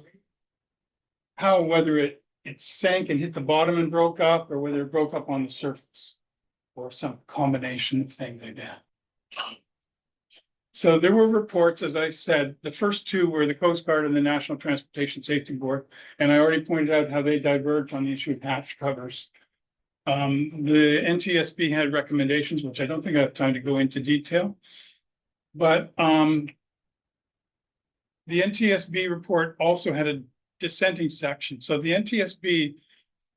whether it sank and hit the bottom and broke up, or whether it broke up on the surface, or some combination of things like that. So there were reports, as I said, the first two were the Coast Guard and the National Transportation Safety Board, and I already pointed out how they diverged on the issue of hatch covers. The NTSB had recommendations, which I don't think I have time to go into detail, but the NTSB report also had a dissenting section. So the NTSB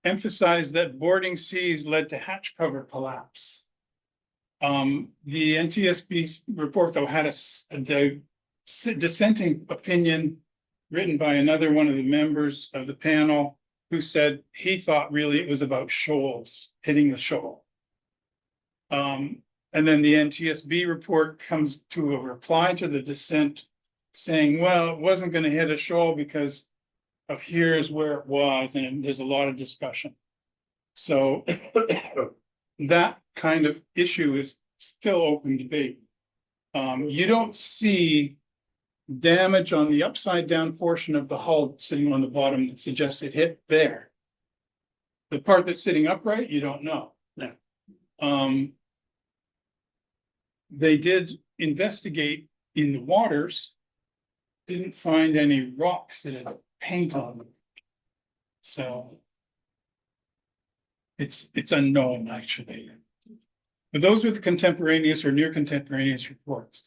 emphasized that boarding seas led to hatch cover collapse. The NTSB report, though, had a dissenting opinion written by another one of the members of the panel, who said he thought really it was about shoals, hitting the shoal. And then the NTSB report comes to a reply to the dissent saying, well, it wasn't going to hit a shoal because of here's where it was, and there's a lot of discussion. So that kind of issue is still open debate. You don't see damage on the upside down portion of the hull sitting on the bottom that suggests it hit there. The part that's sitting upright, you don't know. No. They did investigate in the waters, didn't find any rocks that had paint on them. So it's unknown, actually. But those were the contemporaneous or near contemporaneous reports.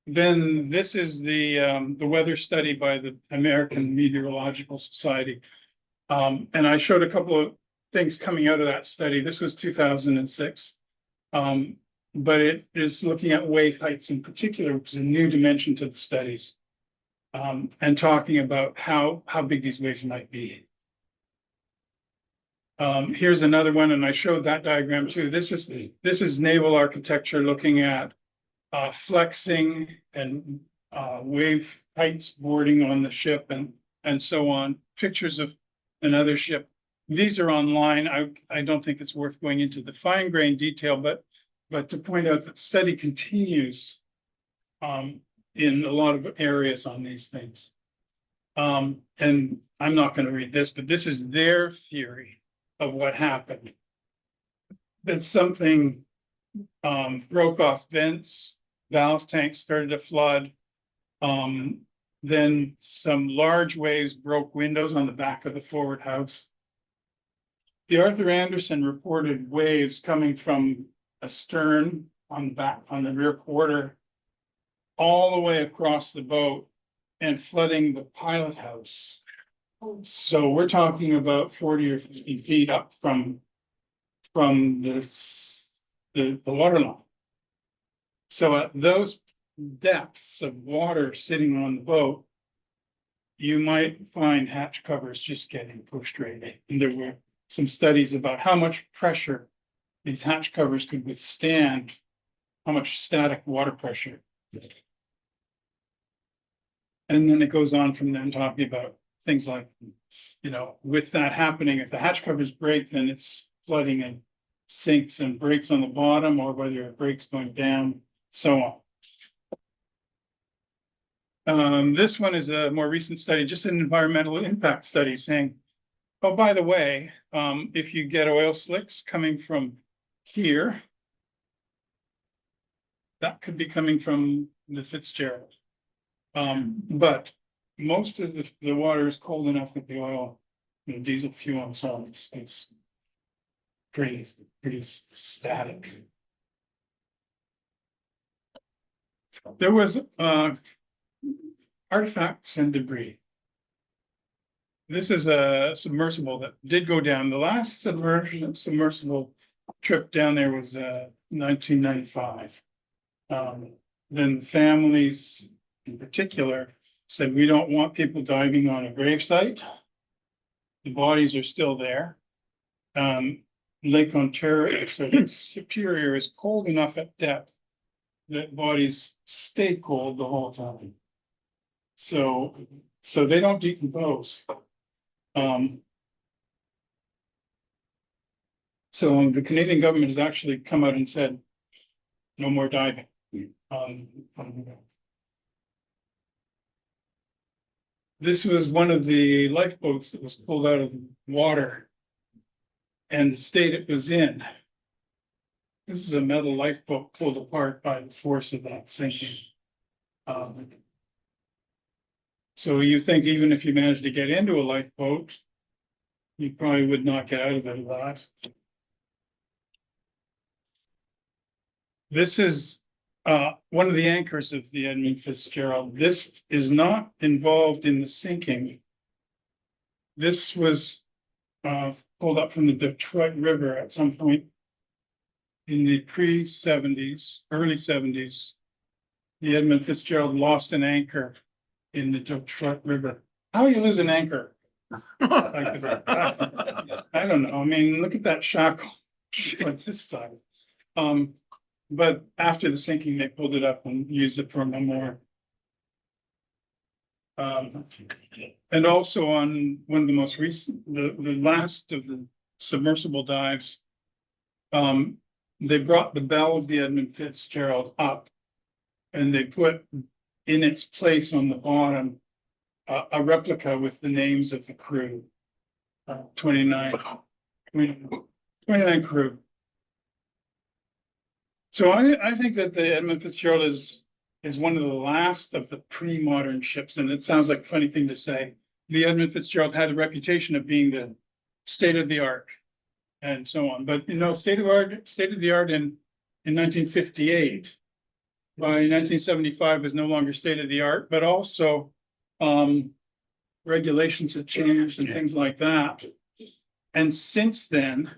Then this is the weather study by the American Meteorological Society. And I showed a couple of things coming out of that study. This was 2006. But it is looking at wave heights in particular, which is a new dimension to the studies. And talking about how big these waves might be. Here's another one, and I showed that diagram too. This is naval architecture looking at flexing and wave heights boarding on the ship and so on. Pictures of another ship. These are online. I don't think it's worth going into the fine grained detail, but to point out that study continues in a lot of areas on these things. And I'm not going to read this, but this is their theory of what happened. That something broke off vents, valve tanks started to flood. Then some large waves broke windows on the back of the forward house. The Arthur Anderson reported waves coming from astern on the rear quarter, all the way across the boat and flooding the pilot house. So we're talking about 40 or 50 feet up from the water line. So at those depths of water sitting on the boat, you might find hatch covers just getting pushed right in. And there were some studies about how much pressure these hatch covers could withstand, how much static water pressure. And then it goes on from then talking about things like, with that happening, if the hatch covers break, then it's flooding and sinks and breaks on the bottom, or whether it breaks going down, so on. This one is a more recent study, just an environmental impact study saying, oh, by the way, if you get oil slicks coming from here, that could be coming from the Fitzgerald. But most of the water is cold enough that the oil, diesel fuel and so on, it's pretty static. There was artifacts and debris. This is a submersible that did go down. The last submersible trip down there was 1995. Then families in particular said, we don't want people diving on a gravesite. The bodies are still there. Lake Ontario, so Superior is cold enough at depth that bodies stay cold the whole time. So they don't decompose. So the Canadian government has actually come out and said, no more diving. This was one of the lifeboats that was pulled out of the water and the state it was in. This is a metal lifeboat pulled apart by the force of that sinking. So you think even if you managed to get into a lifeboat, you probably would not get out of it alive. This is one of the anchors of the Edmund Fitzgerald. This is not involved in the sinking. This was pulled up from the Detroit River at some point in the pre-70s, early 70s. The Edmund Fitzgerald lost an anchor in the Detroit River. How do you lose an anchor? I don't know. I mean, look at that shackle. It's like this size. But after the sinking, they pulled it up and used it for a memoir. And also on one of the most recent, the last of the submersible dives, they brought the bell of the Edmund Fitzgerald up and they put in its place on the bottom a replica with the names of the crew, 29 crew. So I think that the Edmund Fitzgerald is one of the last of the pre-modern ships, and it sounds like a funny thing to say. The Edmund Fitzgerald had a reputation of being the state of the art and so on. But state of the art in 1958 by 1975 was no longer state of the art, but also regulations had changed and things like that. And since then,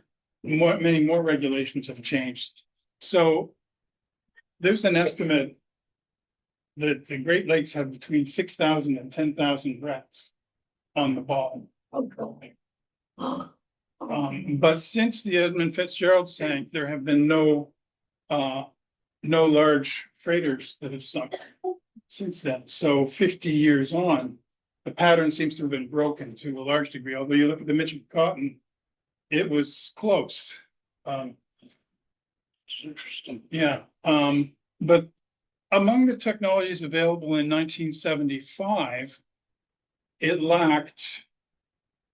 many more regulations have changed. So there's an estimate that the Great Lakes have between 6,000 and 10,000 wrecks on the bottom. But since the Edmund Fitzgerald sank, there have been no large freighters that have sunk since then. So 50 years on, the pattern seems to have been broken to a large degree. Although you look at the Mitchell Cotton, it was close. It's interesting. Yeah, but among the technologies available in 1975, it lacked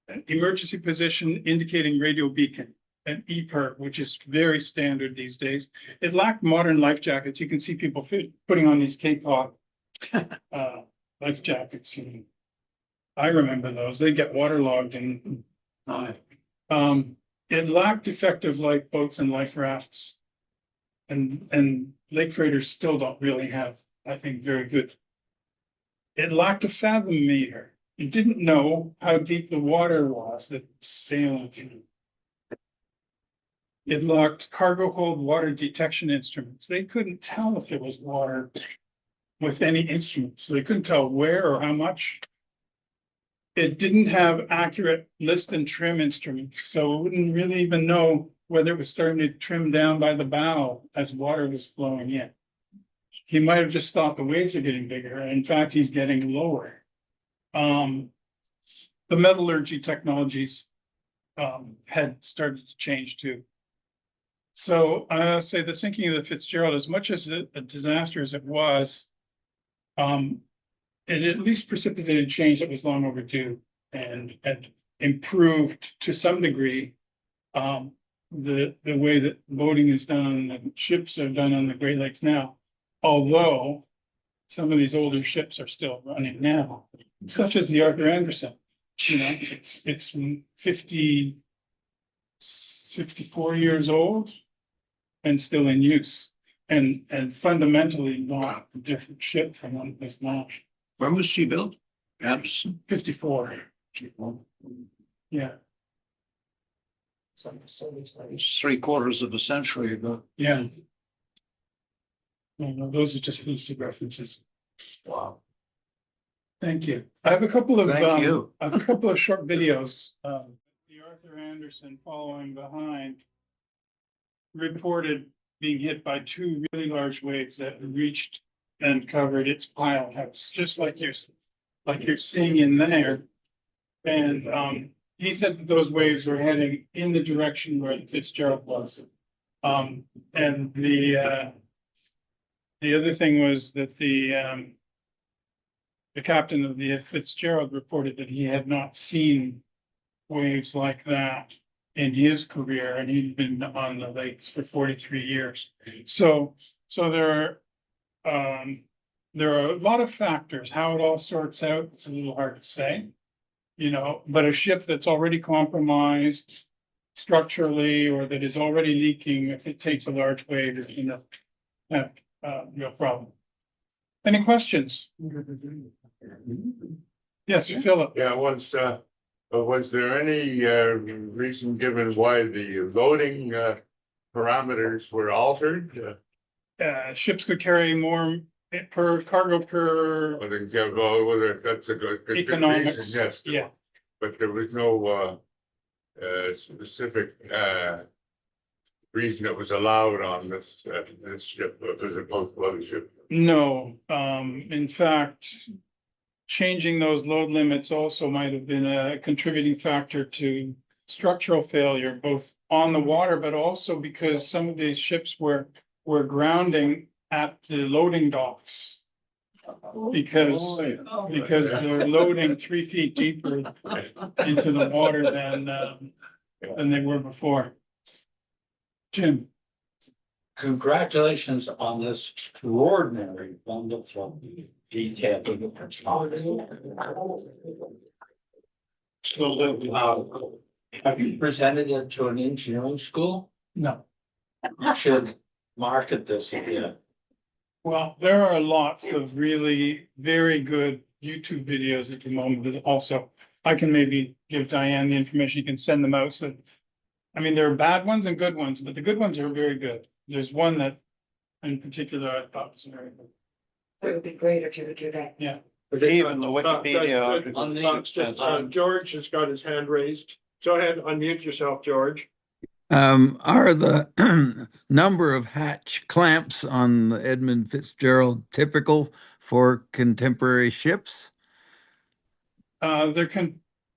an emergency position indicating radio beacon, an EPIRB, which is very standard these days. It lacked modern life jackets. You can see people putting on these K-pop life jackets. I remember those. They get waterlogged and it lacked effective lifeboats and life rafts. And lake freighters still don't really have, I think, very good. It lacked a fathom meter. It didn't know how deep the water was that sailed through. It lacked cargo hold water detection instruments. They couldn't tell if there was water with any instruments. So they couldn't tell where or how much. It didn't have accurate list and trim instruments, so it wouldn't really even know whether it was starting to trim down by the bow as water was flowing in. He might have just thought the waves are getting bigger, and in fact, he's getting lower. The metallurgy technologies had started to change too. So I say the sinking of the Fitzgerald, as much as a disaster as it was, it at least precipitated change that was long overdue and improved to some degree the way that boating is done and ships are done on the Great Lakes now. Although some of these older ships are still running now, such as the Arthur Anderson. It's 54 years old and still in use, and fundamentally not a different ship from what it is now. When was she built? Anderson? 54. Yeah, It's 3/4 of a century ago. yeah. No, those are just loosely references. Wow. Thank you. I have a couple of Thank you. I have a couple of short videos. The Arthur Anderson following behind reported being hit by two really large waves that reached and covered its pile house, just like you're seeing in there. And he said that those waves were heading in the direction where the Fitzgerald was. And the other thing was that the captain of the Fitzgerald reported that he had not seen waves like that in his career, and he'd been on the lakes for 43 years. So there are a lot of factors. How it all sorts out, it's a little hard to say, but a ship that's already compromised structurally or that is already leaking, if it takes a large wave, is going to have real problem. Any questions? Yes, Philip. Yeah, was there any reason given why the loading parameters were altered? Ships could carry more per cargo per Whether that's a good reason, economics. yes. Yeah. But there was no specific reason it was allowed on this ship as opposed to other ships. No, in fact, changing those load limits also might have been a contributing factor to structural failure, both on the water, but also because some of these ships were grounding at the loading docks. Because they're loading 3 feet deeper into the water than they were before. Jim. Congratulations on this extraordinary, wonderful detail. So, have you presented it to an engineering school? No. You should market this again. Well, there are lots of really very good YouTube videos at the moment that also, I can maybe give Diane the information, you can send them out, so. I mean, there are bad ones and good ones, but the good ones are very good. There's one that in particular I thought was very good. It would be great if you would do that. Yeah. Even the Wikipedia. On the, George has got his hand raised. Go ahead, unmute yourself, George. Are the number of hatch clamps on the Edmund Fitzgerald typical for contemporary ships? They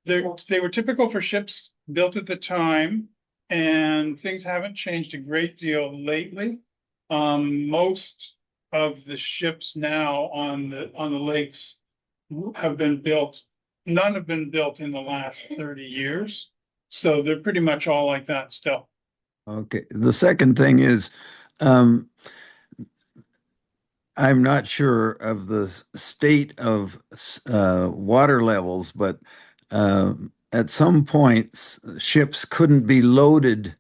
were typical for ships built at the time, and things haven't changed a great deal lately. Most of the ships now on the lakes have been built, none have been built in the last 30 years. So they're pretty much all like that still. Okay. The second thing is, I'm not sure of the state of water levels, but at some points, ships couldn't be loaded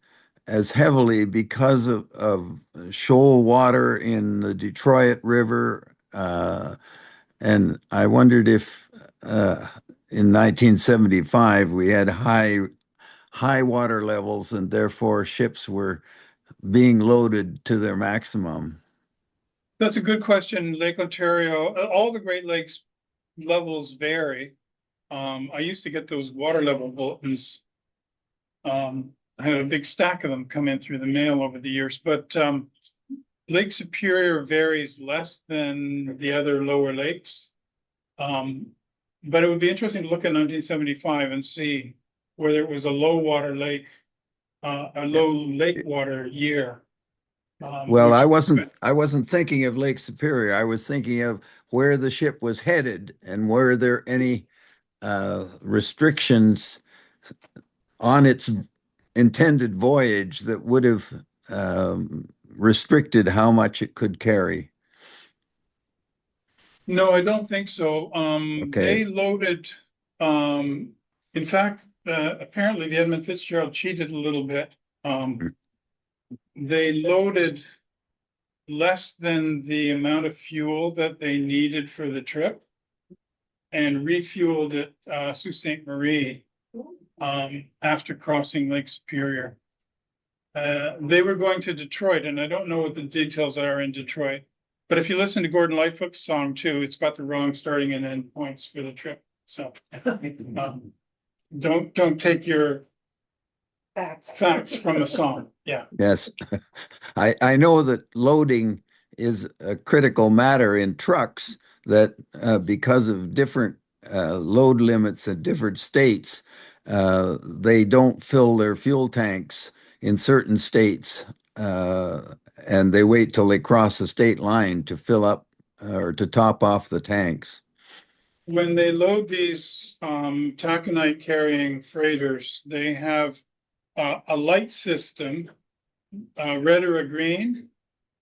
as heavily because of shoal water in the Detroit River. And I wondered if in 1975 we had high water levels and therefore ships were being loaded to their maximum. That's a good question. Lake Ontario, all the Great Lakes levels vary. I used to get those water level bulletins. I had a big stack of them come in through the mail over the years, but Lake Superior varies less than the other lower lakes. But it would be interesting to look at 1975 and see whether it was a low lake water year. Well, I wasn't thinking of Lake Superior. I was thinking of where the ship was headed and were there any restrictions on its intended voyage that would have restricted how much it could carry. No, I don't think so. Okay. They loaded, in fact, apparently the Edmund Fitzgerald cheated a little bit. They loaded less than the amount of fuel that they needed for the trip and refueled at Sault Ste. Marie after crossing Lake Superior. They were going to Detroit, and I don't know what the details are in Detroit. But if you listen to Gordon Lightfoot's song too, it's got the wrong starting and end points for the trip. So don't take your facts from the song. Yeah. Yes. I know that loading is a critical matter in trucks, that because of different load limits in different states, they don't fill their fuel tanks in certain states, and they wait till they cross the state line to fill up or to top off the tanks. When they load these taconite carrying freighters, they have a light system, red or a green.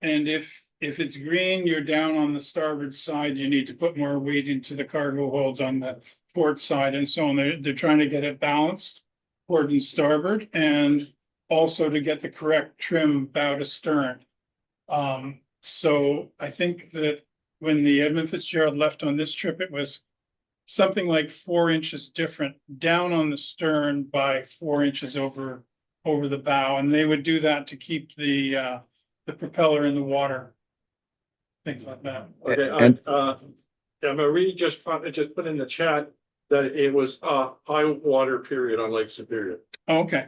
And if it's green, you're down on the starboard side, you need to put more weight into the cargo holds on the port side and so on. They're trying to get it balanced, port and starboard, and also to get the correct trim bow to stern. So I think that when the Edmund Fitzgerald left on this trip, it was something like 4 inches different down on the stern by 4 inches over the bow, and they would do that to keep the propeller in the water, things like that. Okay, yeah, Marie just put in the chat that it was a high water period on Lake Superior. Okay.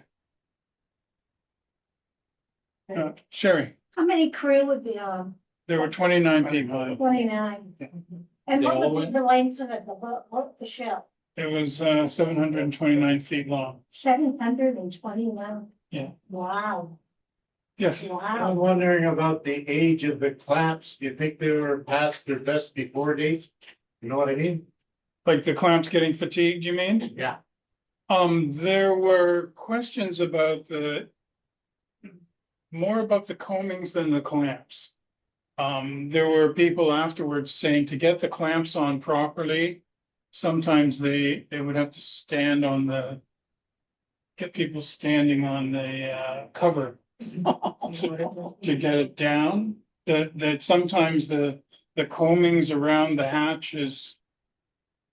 Sherry, How many crew would be on? there were 29 people. 29. And They what all would be went? the length of it, the ship? It was 729 feet long. 721? Yeah. Wow, Yes. I'm wow. wondering about the age of the clamps. Do you think they were past their best before date? You know what I mean? Like the clamps getting fatigued, you mean? Yeah. There were questions about more about the coamings than the clamps. There were people afterwards saying to get the clamps on properly, sometimes they would have to get people standing on the cover to get it down. that sometimes the coamings around the hatches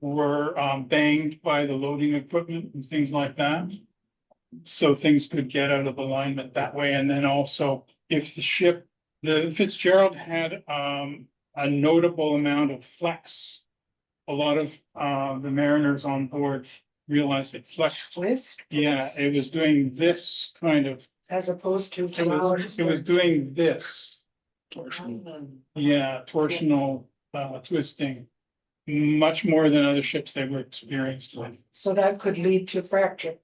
were banged by the loading equipment and things like that. So things could get out of alignment that way. And then also if the Fitzgerald had a notable amount of flex. A lot of the mariners on board realized it flexed. Twist. Yeah, it was doing this kind of, As opposed to. it was doing this. Yeah, torsional twisting, much more than other ships they were experienced with. So that could lead to fracture.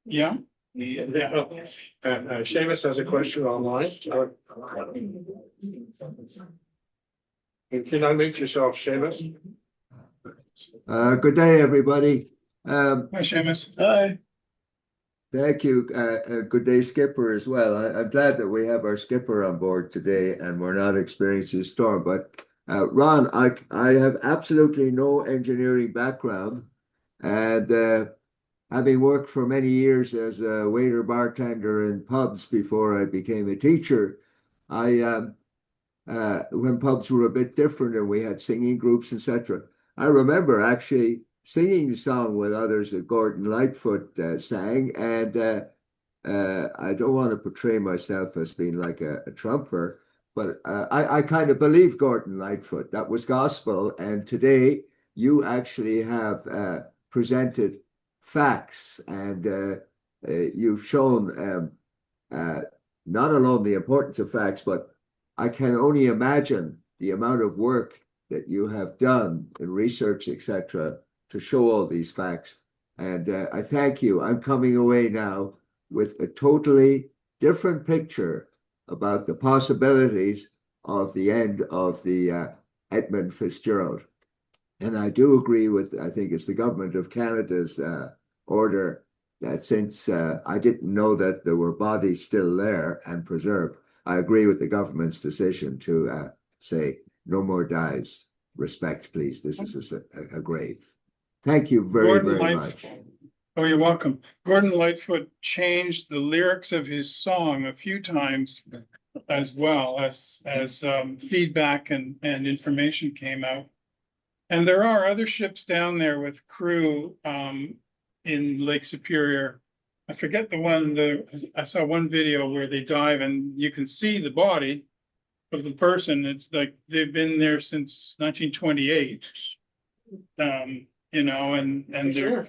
Yeah, Yeah. Seamus has a question online. You can unmute yourself, Seamus. Good day, everybody. hi Seamus. Hi. Thank you. Good day, Skipper, as well. I'm glad that we have our skipper on board today and we're not experiencing a storm. But Ron, I have absolutely no engineering background, and having worked for many years as a waiter bartender in pubs before I became a teacher, when pubs were a bit different and we had singing groups, etc. I remember actually singing the song with others that Gordon Lightfoot sang, and I don't want to portray myself as being like a trumper, but I kind of believe Gordon Lightfoot. That was gospel, and today you actually have presented facts, and you've shown not alone the importance of facts, but I can only imagine the amount of work that you have done in research, etc., to show all these facts. And I thank you. I'm coming away now with a totally different picture about the possibilities of the end of the Edmund Fitzgerald. And I do agree with, I think it's the government of Canada's order that since I didn't know that there were bodies still there and preserved, I agree with the government's decision to say no more dives. Respect, please. This is a grave. Thank you very much. Oh, you're welcome. Gordon Lightfoot changed the lyrics of his song a few times as well as feedback and information came out. And there are other ships down there with crew in Lake Superior. I forget the one, I saw one video where they dive and you can see the body of the person. It's like they've been there since 1928. You know, and they're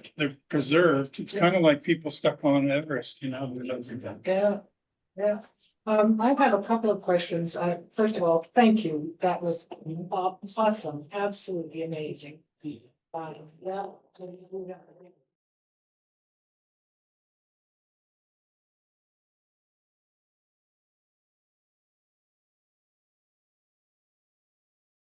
preserved. It's kind of like people stuck on Everest, you know. Yeah, yeah. I have a couple of questions. First of all, thank you. That was awesome, absolutely amazing. Yeah.